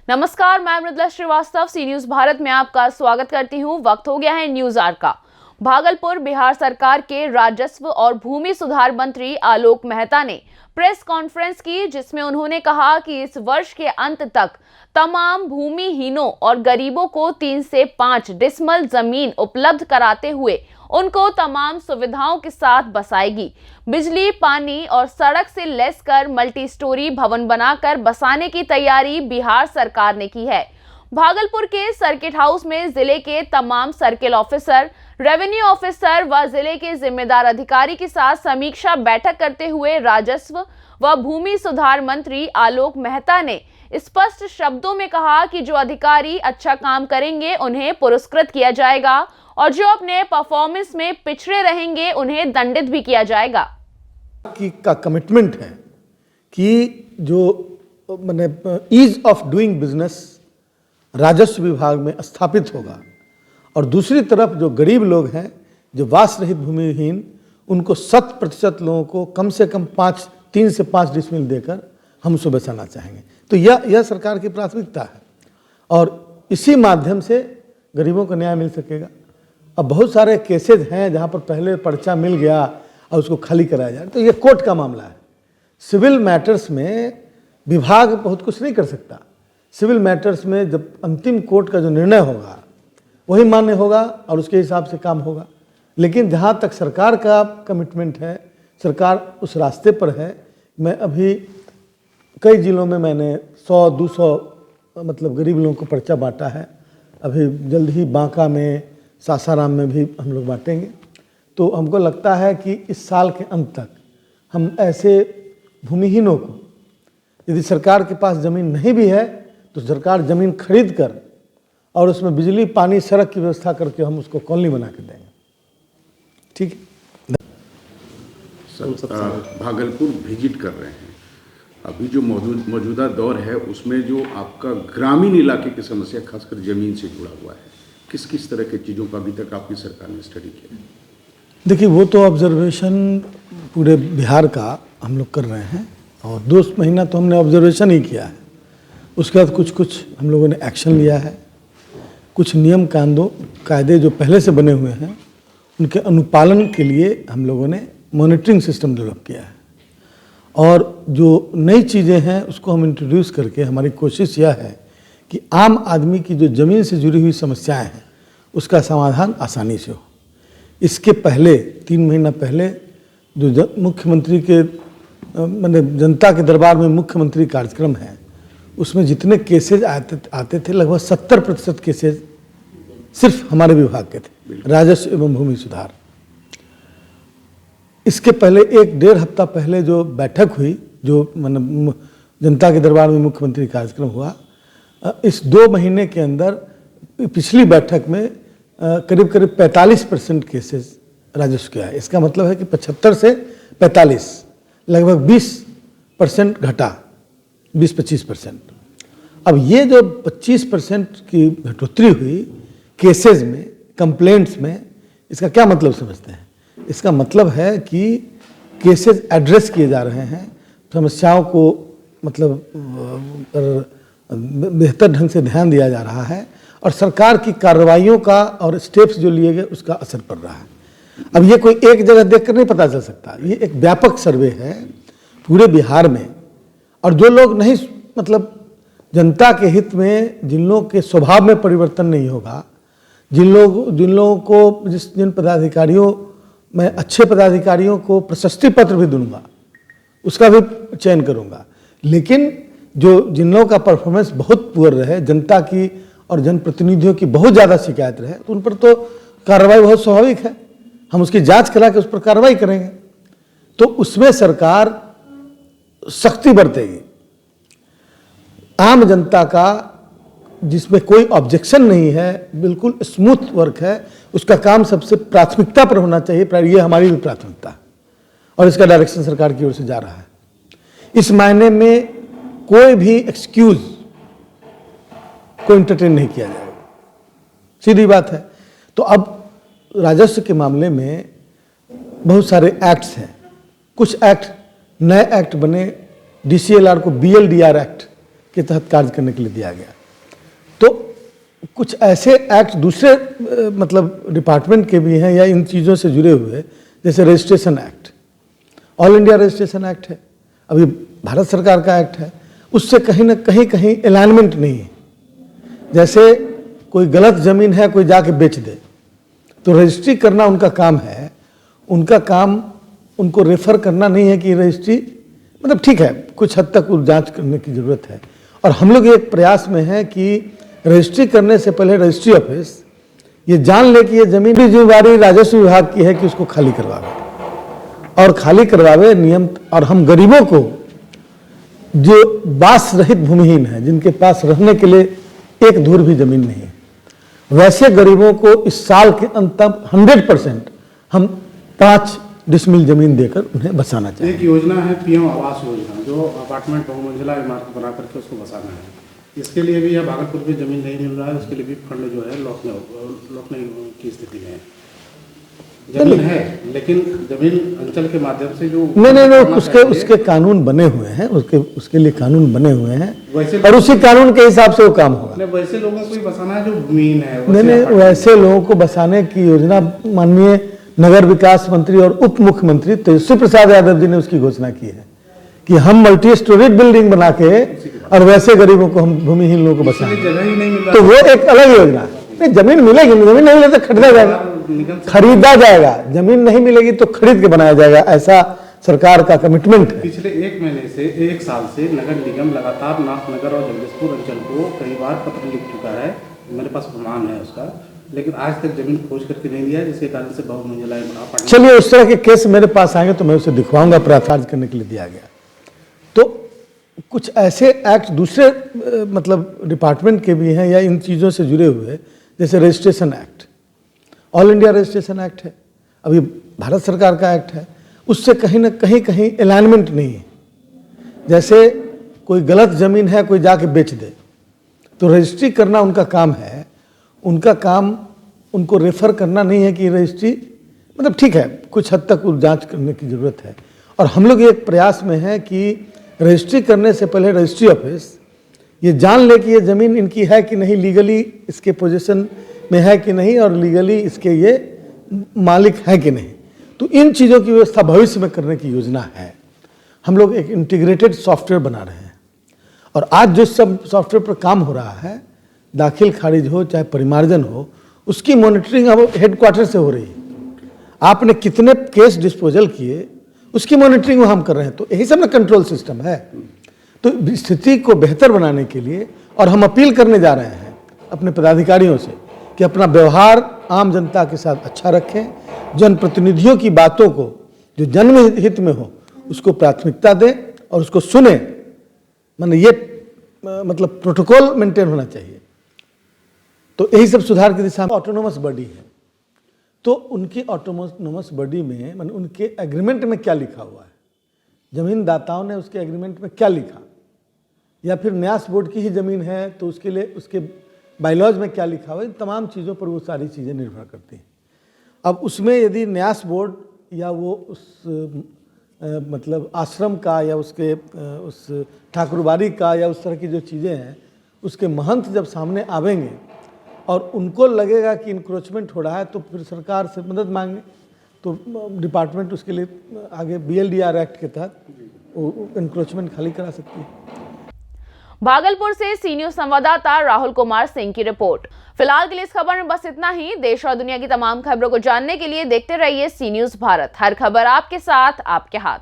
नमस्कार, मैं मृदुला श्रीवास्तव सी न्यूज भारत में आपका स्वागत करती हूं। वक्त हो गया है न्यूज आवर का। भागलपुर बिहार सरकार के राजस्व और भूमि सुधार मंत्री आलोक मेहता ने प्रेस कॉन्फ्रेंस की, जिसमें उन्होंने कहा कि इस वर्ष के अंत तक तमाम भूमिहीनों और गरीबों को 3 से 5 डिसमल जमीन उपलब्ध कराते हुए उनको तमाम सुविधाओं के साथ बसाएगी। बिजली, पानी और सड़क से लैस कर मल्टी स्टोरी भवन बनाकर बसाने की तैयारी बिहार सरकार ने की है। भागलपुर के सर्किट हाउस में जिले के तमाम सर्किल ऑफिसर, रेवेन्यू ऑफिसर व जिले के जिम्मेदार अधिकारी के साथ समीक्षा बैठक करते हुए राजस्व व भूमि सुधार मंत्री आलोक मेहता ने स्पष्ट शब्दों में कहा कि जो अधिकारी अच्छा काम करेंगे उन्हें पुरस्कृत किया जाएगा और जो अपने परफॉर्मेंस में पिछड़े रहेंगे उन्हें दंडित भी किया जाएगा। का कमिटमेंट है कि जो मैंने ईज ऑफ डूइंग बिजनेस राजस्व विभाग में स्थापित होगा और दूसरी तरफ जो गरीब लोग हैं, जो वास रहित भूमिहीन, उनको 100% लोगों को कम से कम 3 से 5 डिसमिल देकर हम उसको बचाना चाहेंगे। तो यह सरकार की प्राथमिकता है और इसी माध्यम से गरीबों को न्याय मिल सकेगा। अब बहुत सारे केसेज हैं जहाँ पर पहले पर्चा मिल गया और उसको खाली कराया जाए, तो ये कोर्ट का मामला है। सिविल मैटर्स में विभाग बहुत कुछ नहीं कर सकता। सिविल मैटर्स में जब अंतिम कोर्ट का जो निर्णय होगा वही मान्य होगा और उसके हिसाब से काम होगा। लेकिन जहाँ तक सरकार का कमिटमेंट है, सरकार उस रास्ते पर है। मैं अभी कई जिलों में मैंने 100-200 मतलब गरीब लोगों को पर्चा बांटा है। अभी जल्द ही बांका में, सासाराम में भी हम लोग बांटेंगे। तो हमको लगता है कि इस साल के अंत तक हम ऐसे भूमिहीनों को, यदि सरकार के पास ज़मीन नहीं भी है तो सरकार ज़मीन खरीद कर और उसमें बिजली, पानी, सड़क की व्यवस्था करके हम उसको कॉलोनी बना के देंगे। ठीक है सर, भागलपुर विजिट कर रहे हैं। अभी जो मौजूदा दौर है उसमें जो आपका ग्रामीण इलाके की समस्या खासकर ज़मीन से जुड़ा हुआ है, किस किस तरह की चीज़ों का अभी तक आपकी सरकार ने स्टडी किया है? देखिए, वो तो ऑब्जर्वेशन पूरे बिहार का हम लोग कर रहे हैं और 2 महीना तो हमने ऑब्जर्वेशन ही किया है। उसके बाद कुछ हम लोगों ने एक्शन लिया है। कुछ नियम कायदे जो पहले से बने हुए हैं उनके अनुपालन के लिए हम लोगों ने मॉनिटरिंग सिस्टम डेवलप किया है और जो नई चीज़ें हैं उसको हम इंट्रोड्यूस करके हमारी कोशिश यह है कि आम आदमी की जो ज़मीन से जुड़ी हुई समस्याएं हैं उसका समाधान आसानी से हो। इसके पहले 3 महीना पहले जो मुख्यमंत्री के मैंने जनता के दरबार में मुख्यमंत्री कार्यक्रम है, उसमें जितने केसेज आते थे लगभग 70% केसेज सिर्फ हमारे विभाग के थे, राजस्व एवं भूमि सुधार। इसके पहले 1-1.5 हफ्ता पहले जो बैठक हुई, जो मतलब जनता के दरबार में मुख्यमंत्री कार्यक्रम हुआ, इस 2 महीने के अंदर पिछली बैठक में करीब 45% केसेस राजस्व के आए। इसका मतलब है कि 75 से 45, लगभग 20% घटा, 20-25%। अब ये जो 25% की घटोतरी हुई केसेस में, कंप्लेंट्स में, इसका क्या मतलब समझते हैं? इसका मतलब है कि केसेस एड्रेस किए जा रहे हैं, समस्याओं को मतलब बेहतर ढंग से ध्यान दिया जा रहा है और सरकार की कार्रवाइयों का और स्टेप्स जो लिए गए उसका असर पड़ रहा है। अब ये कोई एक जगह देखकर नहीं पता चल सकता, ये एक व्यापक सर्वे है पूरे बिहार में। और जो लोग नहीं, मतलब जनता के हित में, जिन लोगों के स्वभाव में परिवर्तन नहीं होगा, जिन लोगों को जिन पदाधिकारियों, मैं अच्छे पदाधिकारियों को प्रशस्ति पत्र भी दूंगा, उसका भी चयन करूंगा। लेकिन जिन लोगों का परफॉर्मेंस बहुत पुअर रहे, जनता की और जनप्रतिनिधियों की बहुत ज़्यादा शिकायत रहे, तो उन पर तो कार्रवाई बहुत स्वाभाविक है। हम उसकी जांच करा के उस पर कार्रवाई करेंगे। तो उसमें सरकार सख्ती बरतेगी। आम जनता का जिसमें कोई ऑब्जेक्शन नहीं है, बिल्कुल स्मूथ वर्क है, उसका काम सबसे प्राथमिकता पर होना चाहिए। ये हमारी भी प्राथमिकता है और इसका डायरेक्शन सरकार की ओर से जा रहा है। इस मायने में कोई भी एक्सक्यूज को एंटरटेन नहीं किया जाएगा, सीधी बात है। तो अब राजस्व के मामले में बहुत सारे एक्ट्स हैं। कुछ एक्ट, नए एक्ट बने, DCLR को BLDR एक्ट के तहत कार्य करने के लिए दिया गया। तो कुछ ऐसे एक्ट दूसरे मतलब डिपार्टमेंट के भी हैं या इन चीज़ों से जुड़े हुए, जैसे registration act, all India registration act है, अभी भारत सरकार का एक्ट है, उससे कहीं ना कहीं अलाइनमेंट नहीं है। जैसे कोई गलत ज़मीन है, कोई जाके बेच दे, तो रजिस्ट्री करना उनका काम है, उनका काम उनको रेफर करना नहीं है कि रजिस्ट्री, मतलब ठीक है कुछ हद तक जांच करने की ज़रूरत है। और हम लोग एक प्रयास में हैं कि रजिस्ट्री करने से पहले रजिस्ट्री ऑफिस ये जान ले कि ये ज़मीन की जिम्मेदारी राजस्व विभाग की है कि उसको खाली करवावे, और खाली करवावे नियम। और हम गरीबों को जो बास रहित भूमिहीन है, जिनके पास रहने के लिए एक धूर भी ज़मीन नहीं है, वैसे गरीबों को इस साल के अंत तक 100% हम 5 डिसमिल जमीन देकर उन्हें बसाना चाहिए। एक योजना है पीएम आवास योजना, जो अपार्टमेंट बहुमंजिला इमारत बना करके उसको बसाना है। इसके लिए भी यह भागलपुर में जमीन नहीं मिल रहा है, उसके लिए भी फंड जो है लौटने की स्थिति में है। जमीन है लेकिन जमीन अंचल के माध्यम से जो नहीं, उसके कानून बने हुए हैं, उसके लिए कानून बने हुए हैं और उसी कानून के हिसाब से वो काम होगा। वैसे लोगों को ही बसाना है जो भूमिहीन है। नहीं, वैसे लोगों को बसाने की योजना माननीय नगर विकास मंत्री और उप मुख्यमंत्री तेजस्वी प्रसाद यादव जी ने उसकी घोषणा की है कि हम मल्टी स्टोरेज बिल्डिंग बना के और वैसे गरीबों को, हम भूमिहीन लोगों को बसाएंगे। जगह ही नहीं मिल रहा, तो वो एक अलग योजना है। नहीं, जमीन मिलेगी, जमीन नहीं मिले तो खरीदा जाएगा, खरीदा जाएगा। जमीन नहीं मिलेगी तो खरीद के बनाया जाएगा, ऐसा सरकार का कमिटमेंट है। पिछले 1 महीने से 1 साल से नगर निगम लगातार नाथनगर और जगदीशपुर अंचल को कई बार पत्र लिख चुका है, मेरे पास प्रमाण है उसका, लेकिन आज तक जमीन खोज करके नहीं दिया, जिसके कारण से बहुमंजिला इमारत। चलिए, उस तरह के केस मेरे पास आएंगे तो मैं उसे दिखवाऊंगा, अपराध करने के लिए दिया गया। तो कुछ ऐसे एक्ट दूसरे मतलब डिपार्टमेंट के भी हैं या इन चीज़ों से जुड़े हुए, जैसे registration act, all India registration act है, अभी भारत सरकार का एक्ट है, उससे कहीं ना कहीं अलाइनमेंट नहीं है। जैसे कोई गलत ज़मीन है, कोई जाके बेच दे, तो रजिस्ट्री करना उनका काम है, उनका काम उनको रेफर करना नहीं है कि रजिस्ट्री, मतलब ठीक है कुछ हद तक जांच करने की ज़रूरत है। और हम लोग एक प्रयास में हैं कि रजिस्ट्री करने से पहले रजिस्ट्री ऑफिस ये जान ले कि ये ज़मीन इनकी है कि नहीं, लीगली इसके पोजीशन में है कि नहीं, और लीगली इसके ये मालिक है कि नहीं। तो इन चीज़ों की व्यवस्था भविष्य में करने की योजना है। हम लोग एक इंटीग्रेटेड सॉफ्टवेयर बना रहे हैं, और आज जो सब सॉफ्टवेयर पर काम हो रहा है, दाखिल खारिज हो चाहे परिमार्जन हो, उसकी मॉनिटरिंग अब हेडक्वार्टर से हो रही है। आपने कितने केस डिस्पोजल किए, उसकी मॉनिटरिंग हम कर रहे हैं। तो यही सब ना कंट्रोल सिस्टम है। तो स्थिति को बेहतर बनाने के लिए, और हम अपील करने जा रहे हैं अपने पदाधिकारियों से कि अपना व्यवहार आम जनता के साथ अच्छा रखें, जनप्रतिनिधियों की बातों को जो जन हित में हो उसको प्राथमिकता दें और उसको सुने। माने ये मतलब प्रोटोकॉल मेंटेन होना चाहिए। तो यही सब सुधार की दिशा में ऑटोनोमस बॉडी है। तो उनकी ऑटोनोमस बॉडी में माने उनके एग्रीमेंट में क्या लिखा हुआ है, जमीन दाताओं ने उसके एग्रीमेंट में क्या लिखा, या फिर न्यास बोर्ड की ही ज़मीन है तो उसके लिए उसके बायलॉज में क्या लिखा हुआ है, इन तमाम चीज़ों पर वो सारी चीज़ें निर्भर करती हैं। अब उसमें यदि न्यास बोर्ड या वो उस मतलब आश्रम का या उसके उस ठाकुरबाड़ी का या उस तरह की जो चीज़ें हैं, उसके महंत जब सामने आवेंगे और उनको लगेगा कि इंक्रोचमेंट हो रहा है, तो फिर सरकार से मदद मांगे, तो डिपार्टमेंट उसके लिए आगे BLDR एक्ट के तहत इंक्रोचमेंट खाली करा सकती है। भागलपुर से सी न्यूज संवाददाता राहुल कुमार सिंह की रिपोर्ट। फिलहाल के लिए इस खबर में बस इतना ही। देश और दुनिया की तमाम खबरों को जानने के लिए देखते रहिए सी न्यूज भारत। हर खबर आपके साथ, आपके हाथ।